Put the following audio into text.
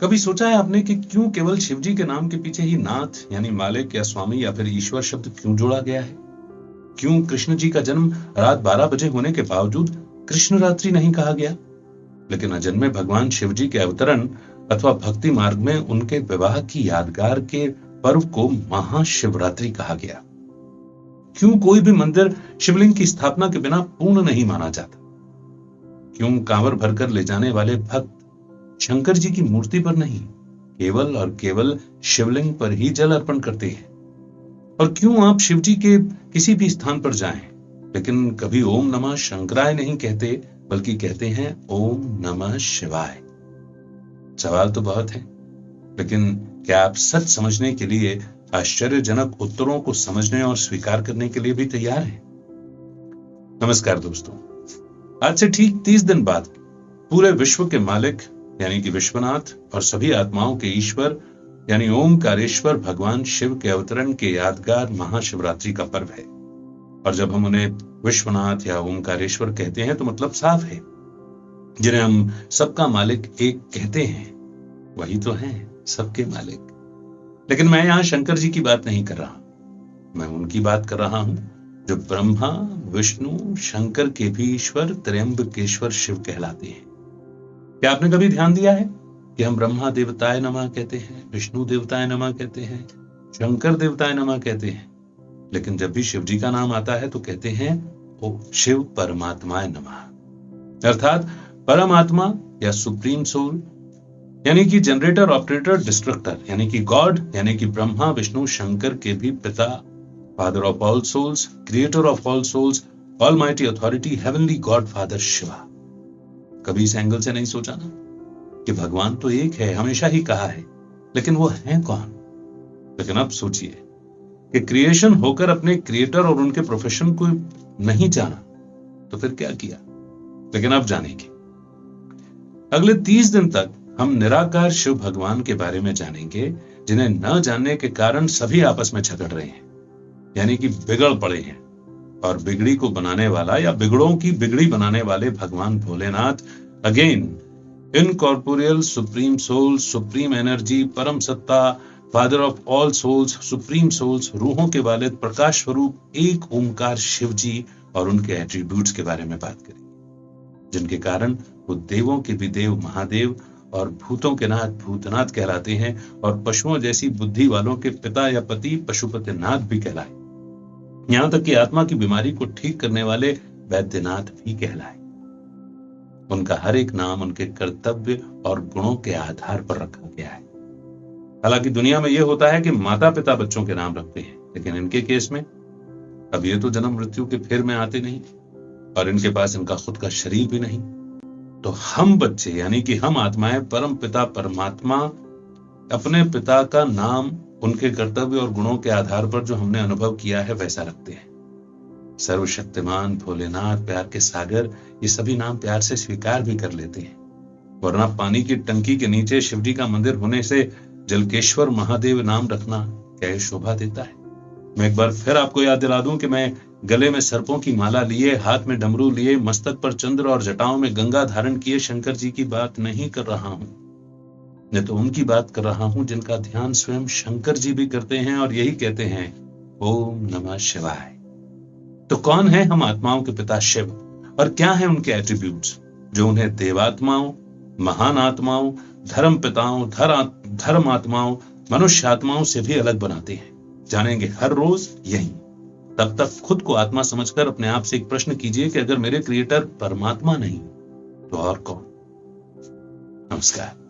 कभी सोचा है आपने कि क्यों केवल शिवजी के नाम के पीछे ही नाथ यानी मालिक या स्वामी या फिर ईश्वर शब्द क्यों जोड़ा गया है? क्यों कृष्ण जी का जन्म रात 12 बजे होने के बावजूद कृष्ण रात्रि नहीं कहा गया, लेकिन अजन्मे भगवान शिव जी के अवतरण अथवा भक्ति मार्ग में उनके विवाह की यादगार के पर्व को महाशिवरात्रि कहा गया? क्यों कोई भी मंदिर शिवलिंग की स्थापना के बिना पूर्ण नहीं माना जाता? क्यों कांवर भरकर ले जाने वाले भक्त शंकर जी की मूर्ति पर नहीं, केवल और केवल शिवलिंग पर ही जल अर्पण करते हैं? और क्यों आप शिव जी के किसी भी स्थान पर जाएं, लेकिन कभी ओम नमः शंकराय नहीं कहते, बल्कि कहते हैं ओम नमः शिवाय? सवाल तो बहुत है, लेकिन क्या आप सच समझने के लिए आश्चर्यजनक उत्तरों को समझने और स्वीकार करने के लिए भी तैयार हैं? नमस्कार दोस्तों, आज से ठीक 30 दिन बाद पूरे विश्व के मालिक यानी कि विश्वनाथ और सभी आत्माओं के ईश्वर यानी ओमकारेश्वर भगवान शिव के अवतरण के यादगार महाशिवरात्रि का पर्व है। और जब हम उन्हें विश्वनाथ या ओमकारेश्वर कहते हैं तो मतलब साफ है, जिन्हें हम सबका मालिक एक कहते हैं वही तो हैं सबके मालिक। लेकिन मैं यहां शंकर जी की बात नहीं कर रहा, मैं उनकी बात कर रहा हूं जो ब्रह्मा विष्णु शंकर के भी ईश्वर त्र्यंबकेश्वर शिव कहलाते हैं। क्या आपने कभी ध्यान दिया है कि हम ब्रह्मा देवताय नमः कहते हैं, विष्णु देवताय नमः कहते हैं, शंकर देवताय नमः कहते हैं, लेकिन जब भी शिव जी का नाम आता है तो कहते हैं ओ शिव परमात्माय नमः, अर्थात परमात्मा या सुप्रीम सोल यानी कि जनरेटर ऑपरेटर डिस्ट्रक्टर यानी कि गॉड यानी कि ब्रह्मा विष्णु शंकर के भी पिता, father of all souls, creator of all souls, almighty authority, heavenly God father Shiva. कभी इस एंगल से नहीं सोचा ना कि भगवान तो एक है, हमेशा ही कहा है, लेकिन वो है कौन? लेकिन अब सोचिए कि क्रिएशन होकर अपने क्रिएटर और उनके प्रोफेशन को नहीं जाना तो फिर क्या किया? लेकिन अब जानेंगे। अगले 30 दिन तक हम निराकार शिव भगवान के बारे में जानेंगे, जिन्हें न जानने के कारण सभी आपस में झगड़ रहे हैं, यानी कि बिगड़ पड़े हैं। और बिगड़ी को बनाने वाला या बिगड़ों की बिगड़ी बनाने वाले भगवान Bholenath again incorporeal supreme soul, supreme energy, परम सत्ता, father of all souls, supreme souls, रूहों के वालिद, प्रकाश स्वरूप एक ओमकार शिव जी और उनके एट्रीब्यूट्स के बारे में बात करेंगे, जिनके कारण वो देवों के भी देव महादेव और भूतों के नाथ भूतनाथ कहलाते हैं और पशुओं जैसी बुद्धि वालों के पिता या पति पशुपतिनाथ भी कहलाए, यहां तक कि आत्मा की बीमारी को ठीक करने वाले वैद्यनाथ भी कहलाए। उनका हर एक नाम उनके कर्तव्य और गुणों के आधार पर रखा गया है। हालांकि दुनिया में यह होता है कि माता पिता बच्चों के नाम रखते हैं, लेकिन इनके केस में अब ये तो जन्म मृत्यु के फेर में आते नहीं और इनके पास इनका खुद का शरीर भी नहीं। तो हम बच्चे यानी कि हम आत्माएं परम पिता परमात्मा अपने पिता का नाम उनके कर्तव्य और गुणों के आधार पर जो हमने अनुभव किया है वैसा रखते हैं। सर्वशक्तिमान भोलेनाथ, प्यार के सागर, ये सभी नाम प्यार से स्वीकार भी कर लेते हैं, वरना पानी की टंकी के नीचे शिवजी का मंदिर होने से जलकेश्वर महादेव नाम रखना क्या शोभा देता है? मैं एक बार फिर आपको याद दिला दूं कि मैं गले में सर्पों की माला लिए, हाथ में डमरू लिए, मस्तक पर चंद्र और जटाओं में गंगा धारण किए शंकर जी की बात नहीं कर रहा हूं। मैं तो उनकी बात कर रहा हूं जिनका ध्यान स्वयं शंकर जी भी करते हैं और यही कहते हैं ओम नमः शिवाय। तो कौन है हम आत्माओं के पिता शिव और क्या है उनके एट्रीब्यूट्स जो उन्हें देवात्माओं, महान आत्माओं, धर्म पिताओं, धर्म आत्माओं, मनुष्य आत्माओं से भी अलग बनाते हैं? जानेंगे हर रोज यही। तब तक खुद को आत्मा समझकर अपने आप से एक प्रश्न कीजिए कि अगर मेरे क्रिएटर परमात्मा नहीं तो और कौन? नमस्कार।